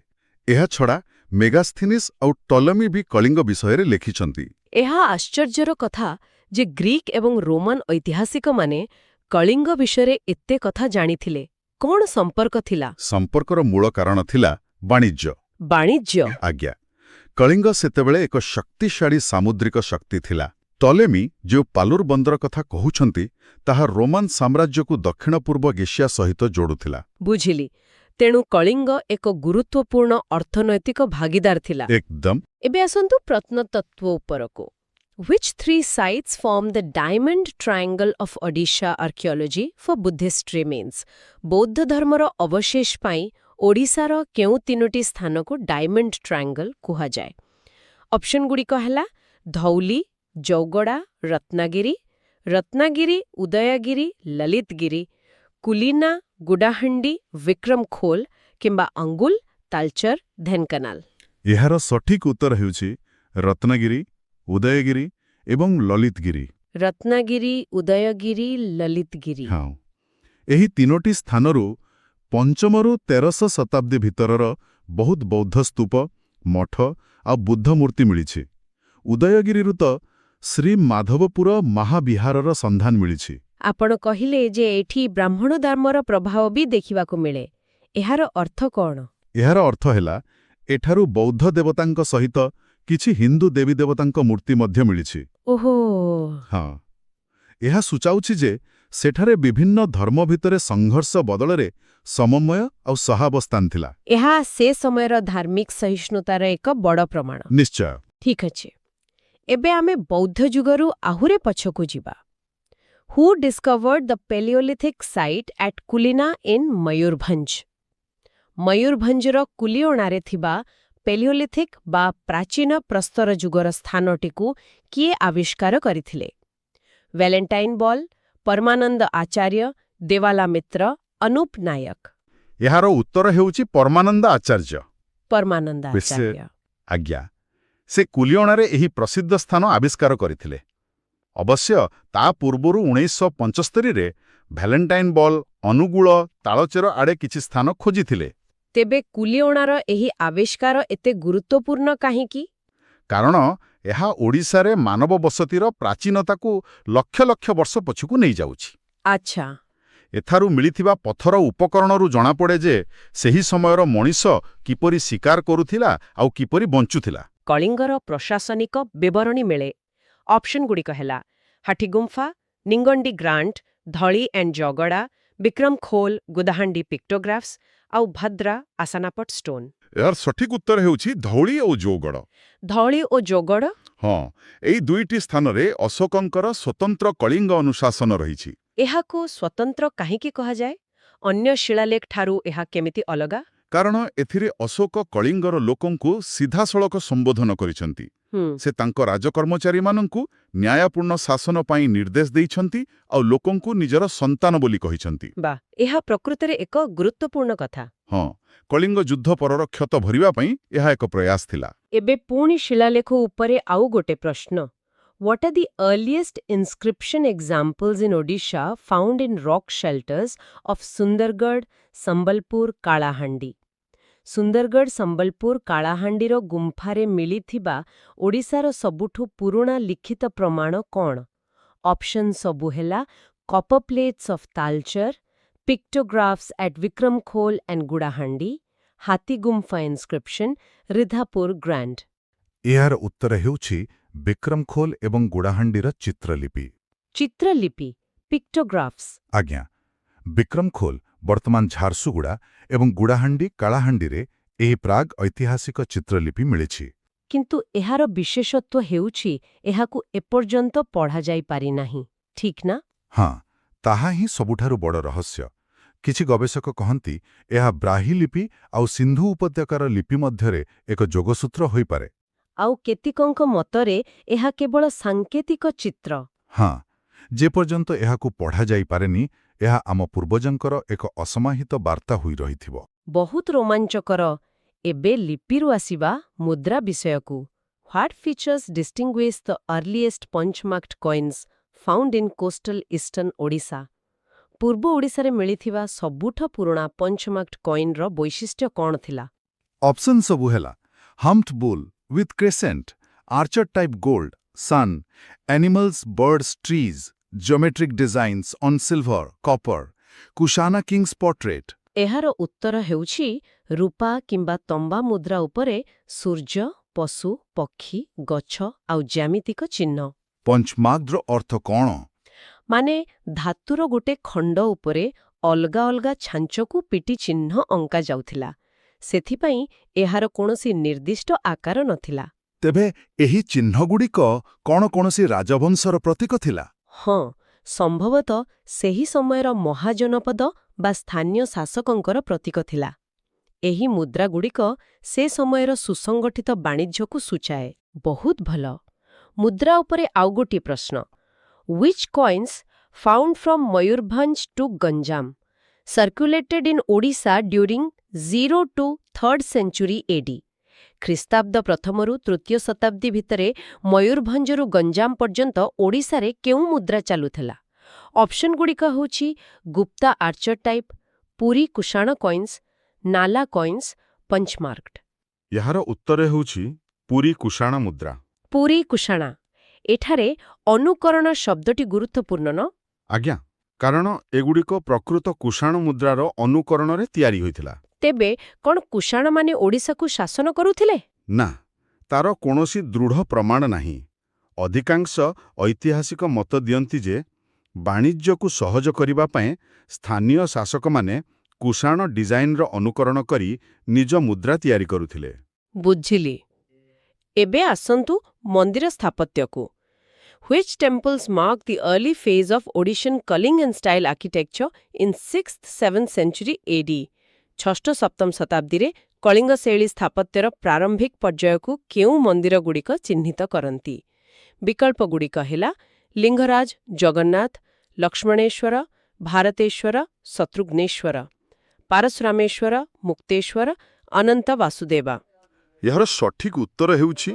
ଏହାଛଡ଼ା ମେଗାସ୍ଥିନିସ୍ ଆଉ ଟଲେମି ବି କଳିଙ୍ଗ ବିଷୟରେ ଲେଖିଛନ୍ତି। ଏହା ଆଶ୍ଚର୍ଯ୍ୟର କଥା ଯେ ଗ୍ରୀକ୍ ଏବଂ ରୋମାନ ଐତିହାସିକମାନେ କଳିଙ୍ଗ ବିଷୟରେ ଏତେ କଥା ଜାଣିଥିଲେ। କ'ଣ ସମ୍ପର୍କ ଥିଲା? ସମ୍ପର୍କର ମୂଳ କାରଣ ଥିଲା ବାଣିଜ୍ୟ। ବାଣିଜ୍ୟ? ଆଜ୍ଞା, କଳିଙ୍ଗ ସେତେବେଳେ ଏକ ଶକ୍ତିଶାଳୀ ସାମୁଦ୍ରିକ ଶକ୍ତି ଥିଲା। ଟଲେମି ଯେଉଁ ପାଲୁର ବନ୍ଦର କଥା କହୁଛନ୍ତି ତାହା ରୋମାନ ସାମ୍ରାଜ୍ୟକୁ ଦକ୍ଷିଣ ପୂର୍ବ ଏସିଆ ସହିତ ଯୋଡୁଥିଲା। ବୁଝିଲି। ତେଣୁ କଳିଙ୍ଗ ଏକ ଗୁରୁତ୍ୱପୂର୍ଣ୍ଣ ଅର୍ଥନୈତିକ ଭାଗିଦାର ଥିଲା। ଏକଦମ। ଏବେ ଆସନ୍ତୁ ପ୍ରତ୍ନତତ୍ତ୍ୱ ଉପରକୁ। Which three sites form the Diamond Triangle of Odisha archaeology for Buddhist remains? ବୌଦ୍ଧ ଧର୍ମର ଅବଶେଷ ପାଇଁ ଓଡ଼ିଶାର କେଉଁ ତିନୋଟି ସ୍ଥାନକୁ ଡାଇମଣ୍ଡ ଟ୍ରାୟାଙ୍ଗଲ କୁହାଯାଏ? ଅପସନଗୁଡ଼ିକ ହେଲା ଧଉଲି, ଜୌଗଡ଼ା, ରତ୍ନାଗିରି, ଉଦୟଗିରି, ଲଳିତଗିରି, କୁଲିନା, ଗୁଡାହାଣ୍ଡି, ବିକ୍ରମଖୋଲ କିମ୍ବା ଅଙ୍ଗୁଲ, ତାଲଚର, ଢେଙ୍କାନାଳ। ଏହାର ସଠିକ ଉତ୍ତର ହେଉଛି ରତ୍ନଗିରି, ଉଦୟଗିରି ଏବଂ ଲଳିତଗିରି। ରତ୍ନାଗିରି, ଉଦୟଗିରି, ଲଳିତଗିରି। ହଁ, ଏହି ତିନୋଟି ସ୍ଥାନରୁ 5ରୁ 13ଶ ଶତାବ୍ଦୀ ଭିତରର ବହୁତ ବୌଦ୍ଧ ସ୍ତୂପ, ମଠ ଆଉ ବୁଦ୍ଧ ମୂର୍ତ୍ତି ମିଳିଛି। ଉଦୟଗିରିରୁ ତ ଶ୍ରୀ ମାଧବପୁର ମହାବିହାରର ସନ୍ଧାନ ମିଳିଛି। ଆପଣ କହିଲେ ଯେ ଏଠି ବ୍ରାହ୍ମଣ ଧର୍ମର ପ୍ରଭାବ ବି ଦେଖିବାକୁ ମିଳେ। ଏହାର ଅର୍ଥ କ'ଣ? ଏହାର ଅର୍ଥ ହେଲା ଏଠାରୁ ବୌଦ୍ଧ ଦେବତାଙ୍କ ସହିତ କିଛି ହିନ୍ଦୁ ଦେବୀ ଦେବତାଙ୍କ ମୂର୍ତ୍ତି ମଧ୍ୟ ମିଳିଛି। ଓହୋ। ହଁ, ଏହା ସୂଚାଉଛି ଯେ ସେଠାରେ ବିଭିନ୍ନ ଧର୍ମ ଭିତରେ ସଂଘର୍ଷ ବଦଳରେ ସମନ୍ୱୟ ଆଉ ସହାବସ୍ଥାନ ଥିଲା। ଏହା ସେ ସମୟର ଧାର୍ମିକ ସହିଷ୍ଣୁତାର ଏକ ବଡ଼ ପ୍ରମାଣ। ନିଶ୍ଚୟ। ଠିକ୍ ଅଛି। ଏବେ ଆମେ ବୌଦ୍ଧ ଯୁଗରୁ ଆହୁରି ପଛକୁ ଯିବା। Who discovered the palaeolithic site at Kuliana in Mayurbhanj? ମୟୂରଭଞ୍ଜର କୁଲିଅଣାରେ ଥିବା ପେଲିଓଲିଥିକ୍ ବା ପ୍ରାଚୀନ ପ୍ରସ୍ତର ଯୁଗର ସ୍ଥାନଟିକୁ କିଏ ଆବିଷ୍କାର କରିଥିଲେ? ଭ୍ୟାଲେଣ୍ଟାଇନ୍ ବଲ୍, ପରମାନନ୍ଦ ଆଚାର୍ଯ୍ୟ, ଦେବାଲା ମିତ୍ର, ଅନୁପ ନାୟକ? ଏହାର ଉତ୍ତର ହେଉଛି ପରମାନନ୍ଦ ଆଚାର୍ଯ୍ୟ। ପରମାନନ୍ଦ ଆଚାର୍ଯ୍ୟ। ଆଜ୍ଞା, ସେ କୁଲିଅଣାରେ ଏହି ପ୍ରସିଦ୍ଧ ସ୍ଥାନ ଆବିଷ୍କାର କରିଥିଲେ। ଅବଶ୍ୟ ତା ପୂର୍ବରୁ 1975ରେ ଭ୍ୟାଲେଣ୍ଟାଇନ୍ ବଲ୍ ଅନୁଗୁଳ, ତାଳଚେର ଆଡ଼େ କିଛି ସ୍ଥାନ ଖୋଜିଥିଲେ। ତେବେ କୁଲିଅଣାର ଏହି ଆବିଷ୍କାର ଏତେ ଗୁରୁତ୍ୱପୂର୍ଣ୍ଣ କାହିଁକି? କାରଣ ଏହା ଓଡ଼ିଶାରେ ମାନବ ବସତିର ପ୍ରାଚୀନତାକୁ ଲକ୍ଷ ଲକ୍ଷ ବର୍ଷ ପଛକୁ ନେଇଯାଉଛି। ଆଚ୍ଛା। ଏଠାରୁ ମିଳିଥିବା ପଥର ଉପକରଣରୁ ଜଣାପଡ଼େ ଯେ ସେହି ସମୟର ମଣିଷ କିପରି ଶିକାର କରୁଥିଲା ଆଉ କିପରି ବଞ୍ଚୁଥିଲା। କଳିଙ୍ଗର ପ୍ରଶାସନିକ ବିବରଣୀ ମିଳେ। ଅପସନଗୁଡ଼ିକ ହେଲା ହାଠିଗୁମ୍ଫା, ନିଙ୍ଗଣ୍ଡି ଗ୍ରାଣ୍ଟ, ଧଳି ଆଣ୍ଡ ଜଗଡ଼ା, ବିକ୍ରମଖୋଲ, ଗୁଦାହାଣ୍ଡି ପିକ୍ଟୋଗ୍ରାଫ୍ସ ଆଉ ଭଦ୍ରା ଆସାନାପଟ ଷ୍ଟୋନ୍। ଏହାର ସଠିକ ଉତ୍ତର ହେଉଛି ଧଉଳି ଓ ଜୌଗଡ଼। ଧଳି ଓ ଜୌଗଡ଼? ହଁ, ଏହି ଦୁଇଟି ସ୍ଥାନରେ ଅଶୋକଙ୍କର ସ୍ୱତନ୍ତ୍ର କଳିଙ୍ଗ ଅନୁଶାସନ ରହିଛି। ଏହାକୁ ସ୍ୱତନ୍ତ୍ର କାହିଁକି କୁହାଯାଏ? ଅନ୍ୟ ଶିଳାଲେଖ ଠାରୁ ଏହା କେମିତି ଅଲଗା? କାରଣ ଏଥିରେ ଅଶୋକ କଳିଙ୍ଗର ଲୋକଙ୍କୁ ସିଧାସଳଖ ସମ୍ବୋଧନ କରିଛନ୍ତି। ସେ ତାଙ୍କ ରାଜକର୍ମଚାରୀମାନଙ୍କୁ ନ୍ୟାୟପୂର୍ଣ୍ଣ ଶାସନ ପାଇଁ ନିର୍ଦ୍ଦେଶ ଦେଇଛନ୍ତି ଆଉ ଲୋକଙ୍କୁ ନିଜର ସନ୍ତାନ ବୋଲି କହିଛନ୍ତି। ବା, ଏହା ପ୍ରକୃତରେ ଏକ ଗୁରୁତ୍ୱପୂର୍ଣ୍ଣ କଥା। ହଁ, କଳିଙ୍ଗ ଯୁଦ୍ଧ ପରର କ୍ଷତ ଭରିବା ପାଇଁ ଏହା ଏକ ପ୍ରୟାସ ଥିଲା। ଏବେ ପୁଣି ଶିଳାଲେଖ ଉପରେ ଆଉ ଗୋଟେ ପ୍ରଶ୍ନ। What are the earliest inscription examples in Odisha found in rock shelters of Sundargarh, Sambalpur, Kalahandi? Sundargarh, Sambalpur, କାଳାହାଣ୍ଡିର ଗୁମ୍ଫାରେ ମିଳିଥିବା ଓଡ଼ିଶାର ସବୁଠୁ ପୁରୁଣା ଲିଖିତ ପ୍ରମାଣ କ'ଣ? ଅପସନ୍ ସବୁ ହେଲା copper plates of Talcher, pictographs at Bikramkhol and Gudahandi, Hathi Gumpha ଇନସ୍କ୍ରିପ୍ସନ୍, ରିଧାପୁର grand. ଏହାର ଉତ୍ତର ହେଉଛି ବିକ୍ରମଖୋଲ ଏବଂ ଗୁଡାହାଣ୍ଡିର ଚିତ୍ରଲିପି। ଚିତ୍ରଲିପି, ପିକ୍ଟୋଗ୍ରାଫ୍ସ? ଆଜ୍ଞା, ବିକ୍ରମଖୋଲ ବର୍ତ୍ତମାନ ଝାରସୁଗୁଡ଼ା ଏବଂ ଗୁଡାହାଣ୍ଡି, କାଳାହାଣ୍ଡିରେ ଏହି ପ୍ରାଗ୍ ଐତିହାସିକ ଚିତ୍ରଲିପି ମିଳିଛି। କିନ୍ତୁ ଏହାର ବିଶେଷତ୍ୱ ହେଉଛି ଏହାକୁ ଏପର୍ଯ୍ୟନ୍ତ ପଢ଼ାଯାଇପାରିନାହିଁ, ଠିକ୍ ନା? ହଁ, ତାହା ହିଁ ସବୁଠାରୁ ବଡ଼ ରହସ୍ୟ। କିଛି ଗବେଷକ କହନ୍ତି ଏହା ବ୍ରାହି ଲିପି ଆଉ ସିନ୍ଧୁ ଉପତ୍ୟକାର ଲିପି ମଧ୍ୟରେ ଏକ ଯୋଗସୂତ୍ର ହୋଇପାରେ। ଆଉ କେତେକଙ୍କ ମତରେ ଏହା କେବଳ ସାଙ୍କେତିକ ଚିତ୍ର। ହଁ, ଯେପର୍ଯ୍ୟନ୍ତ ଏହାକୁ ପଢ଼ାଯାଇପାରେନି, ଏହା ଆମ ପୂର୍ବଜଙ୍କର ଏକ ଅସମାହିତ ବାର୍ତ୍ତା ହୋଇ ରହିଥିବ। ବହୁତ ରୋମାଞ୍ଚକର। ଏବେ ଲିପିରୁ ଆସିବା ମୁଦ୍ରା ବିଷୟକୁ। What features distinguish the earliest punch marked coins found in coastal eastern Odisha? ପୂର୍ବ ଓଡ଼ିଶାରେ ମିଳିଥିବା ସବୁଠୁ ପୁରୁଣା ପଞ୍ଚମାର୍କଡ୍ କଏନ୍ର ବୈଶିଷ୍ଟ୍ୟ କ'ଣ ଥିଲା? ଅପସନ୍ ସବୁ ହେଲା humped bull with crescent, archer type gold, sun, animals, birds, trees, geometric designs on silver, copper, Kushana kings portrait. ଏହାର ଉତ୍ତର ହେଉଛି ରୂପା କିମ୍ବା ତମ୍ବା ମୁଦ୍ରା ଉପରେ ସୂର୍ଯ୍ୟ, ପଶୁ, ପକ୍ଷୀ, ଗଛ ଆଉ ଜ୍ୟାମିତିକ ଚିହ୍ନ। ପଞ୍ଚମାର୍ଗର ଅର୍ଥ କ'ଣ? ମାନେ ଧାତୁର ଗୋଟେ ଖଣ୍ଡ ଉପରେ ଅଲଗା ଅଲଗା ଛାଞ୍ଚକୁ ପିଟି ଚିହ୍ନ ଅଙ୍କା ଯାଉଥିଲା। ସେଥିପାଇଁ ଏହାର କୌଣସି ନିର୍ଦ୍ଦିଷ୍ଟ ଆକାର ନଥିଲା। ତେବେ ଏହି ଚିହ୍ନଗୁଡ଼ିକ କ'ଣ କୌଣସି ରାଜବଂଶର ପ୍ରତୀକ ଥିଲା? ହଁ, ସମ୍ଭବତଃ ସେହି ସମୟର ମହାଜନପଦ ବା ସ୍ଥାନୀୟ ଶାସକଙ୍କର ପ୍ରତୀକ ଥିଲା। ଏହି ମୁଦ୍ରାଗୁଡ଼ିକ ସେ ସମୟର ସୁସଙ୍ଗଠିତ ବାଣିଜ୍ୟକୁ ସୂଚାଏ। ବହୁତ ଭଲ। ମୁଦ୍ରା ଉପରେ ଆଉ ଗୋଟିଏ ପ୍ରଶ୍ନ। Which coins found from Mayurbhanj to Ganjam circulated in Odisha during 0 to 3rd century AD? ଖ୍ରୀଷ୍ଟାବ୍ଦ ପ୍ରଥମରୁ ତୃତୀୟ ଶତାବ୍ଦୀ ଭିତରେ ମୟୂରଭଞ୍ଜରୁ ଗଞ୍ଜାମ ପର୍ଯ୍ୟନ୍ତ ଓଡ଼ିଶାରେ କେଉଁ ମୁଦ୍ରା ଚାଲୁଥିଲା? ଅପସନ୍ଗୁଡ଼ିକ ହେଉଛି Gupta archer type, Puri Kushan coins, Nala coins, punch marked. ଏହାର ଉତ୍ତର ହେଉଛି ପୁରୀ କୁଷାଣ ମୁଦ୍ରା। ପୁରୀ କୁଷାଣା। ଏଠାରେ ଅନୁକରଣ ଶବ୍ଦଟି ଗୁରୁତ୍ୱପୂର୍ଣ୍ଣ ନ? ଆଜ୍ଞା, କାରଣ ଏଗୁଡ଼ିକ ପ୍ରକୃତ କୁଷାଣ ମୁଦ୍ରାର ଅନୁକରଣରେ ତିଆରି ହୋଇଥିଲା। ତେବେ କ'ଣ କୁଷାଣମାନେ ଓଡ଼ିଶାକୁ ଶାସନ କରୁଥିଲେ? ନା, ତାର କୌଣସି ଦୃଢ଼ ପ୍ରମାଣ ନାହିଁ। ଅଧିକାଂଶ ଐତିହାସିକ ମତ ଦିଅନ୍ତି ଯେ ବାଣିଜ୍ୟକୁ ସହଜ କରିବା ପାଇଁ ସ୍ଥାନୀୟ ଶାସକମାନେ କୁଷାଣ ଡିଜାଇନର ଅନୁକରଣ କରି ନିଜ ମୁଦ୍ରା ତିଆରି କରୁଥିଲେ। ବୁଝିଲି। ଏବେ ଆସନ୍ତୁ ମନ୍ଦିର ସ୍ଥାପତ୍ୟକୁ। Which temples mark the early phase of Odishan Kalingan style architecture in 6th-7th century AD? ଷଷ୍ଠ ସପ୍ତମ ଶତାବ୍ଦୀରେ କଳିଙ୍ଗ ଶୈଳୀ ସ୍ଥାପତ୍ୟର ପ୍ରାରମ୍ଭିକ ପର୍ଯ୍ୟାୟକୁ କେଉଁ ମନ୍ଦିରଗୁଡ଼ିକ ଚିହ୍ନିତ କରନ୍ତି? ବିକଳ୍ପଗୁଡ଼ିକ ହେଲା ଲିଙ୍ଗରାଜ, ଜଗନ୍ନାଥ, ଲକ୍ଷ୍ମଣେଶ୍ୱର, ଭାରତେଶ୍ୱର, ଶତ୍ରୁଘ୍ନେଶ୍ୱର, ପାରଶୁରାମେଶ୍ୱର, ମୁକ୍ତେଶ୍ୱର, ଅନନ୍ତ ବାସୁଦେବା। ଏହାର ସଠିକ ଉତ୍ତର ହେଉଛି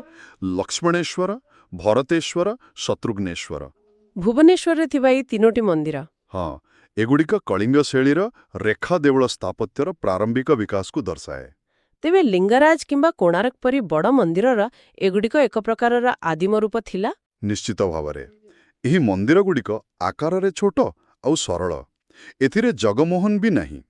ଲକ୍ଷ୍ମଣେଶ୍ୱର, ଭରତେଶ୍ୱର, ଶତ୍ରୁଘ୍ନେଶ୍ୱର। ଭୁବନେଶ୍ୱରରେ ଥିବା ଏହି ତିନୋଟି ମନ୍ଦିର। ହଁ, ଏଗୁଡ଼ିକ କଳିଙ୍ଗ ଶୈଳୀର ରେଖା ଦେଉଳ ସ୍ଥାପତ୍ୟର ପ୍ରାରମ୍ଭିକ ବିକାଶକୁ ଦର୍ଶାଏ। ତେବେ ଲିଙ୍ଗରାଜ କିମ୍ବା କୋଣାର୍କ ପରି ବଡ଼ ମନ୍ଦିରର ଏଗୁଡ଼ିକ ଏକ ପ୍ରକାରର ଆଦିମ ରୂପ ଥିଲା? ନିଶ୍ଚିତ ଭାବରେ। ଏହି ମନ୍ଦିରଗୁଡ଼ିକ ଆକାରରେ ଛୋଟ ଆଉ ସରଳ। ଏଥିରେ ଜଗମୋହନ ବି ନାହିଁ।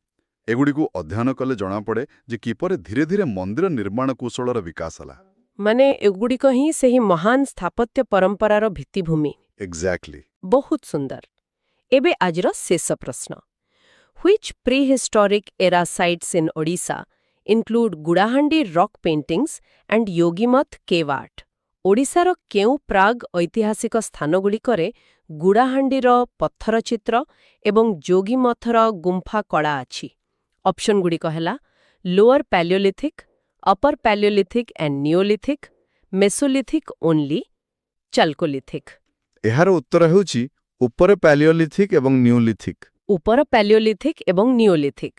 ଏଗୁଡ଼ିକୁ ଅଧ୍ୟୟନ କଲେ ଜଣାପଡ଼େ ଯେ କିପରି ଧୀରେ ଧୀରେ ମନ୍ଦିର ନିର୍ମାଣ କୌଶଳର ବିକାଶ ହେଲା। ମାନେ ଏଗୁଡ଼ିକ ହିଁ ସେହି ମହାନ ସ୍ଥାପତ୍ୟ ପରମ୍ପରାର ଭିତ୍ତିଭୂମି। ଏକ୍ଜାକ୍ଟଲି। ବହୁତ ସୁନ୍ଦର। ଏବେ ଆଜିର ଶେଷ ପ୍ରଶ୍ନ। Which prehistoric era sites in Odisha include ଗୁଡ଼ାହାଣ୍ଡି rock paintings and Yogimth cave art? ଓଡ଼ିଶାର କେଉଁ ପ୍ରାଗ୍ ଐତିହାସିକ ସ୍ଥାନଗୁଡ଼ିକରେ ଗୁଡ଼ାହାଣ୍ଡିର ପଥର ଚିତ୍ର ଏବଂ ଯୋଗୀମଥର ଗୁମ୍ଫା କଳା ଅଛି? ଅପସନ୍ଗୁଡ଼ିକ ହେଲା ଲୋଅର ପ୍ୟାଲିଓଲିଥିକ୍, ଅପର ପ୍ୟାଲିଓଲିଥିକ୍ ଆଣ୍ଡ ନିଓଲିଥିକ୍, ମେସୋଲିଥିକ୍ ଓନ୍ଲି, ଚାଲ୍କୋଲିଥିକ୍। ଏହାର ଉତ୍ତର ହେଉଛି ଉପର ପ୍ୟାଲିଓଲିଥିକ୍ ଏବଂ ନିଓଲିଥିକ୍। ଉପର ପ୍ୟାଲିଓଲିଥିକ୍ ଏବଂ ନିଓଲିଥିକ୍।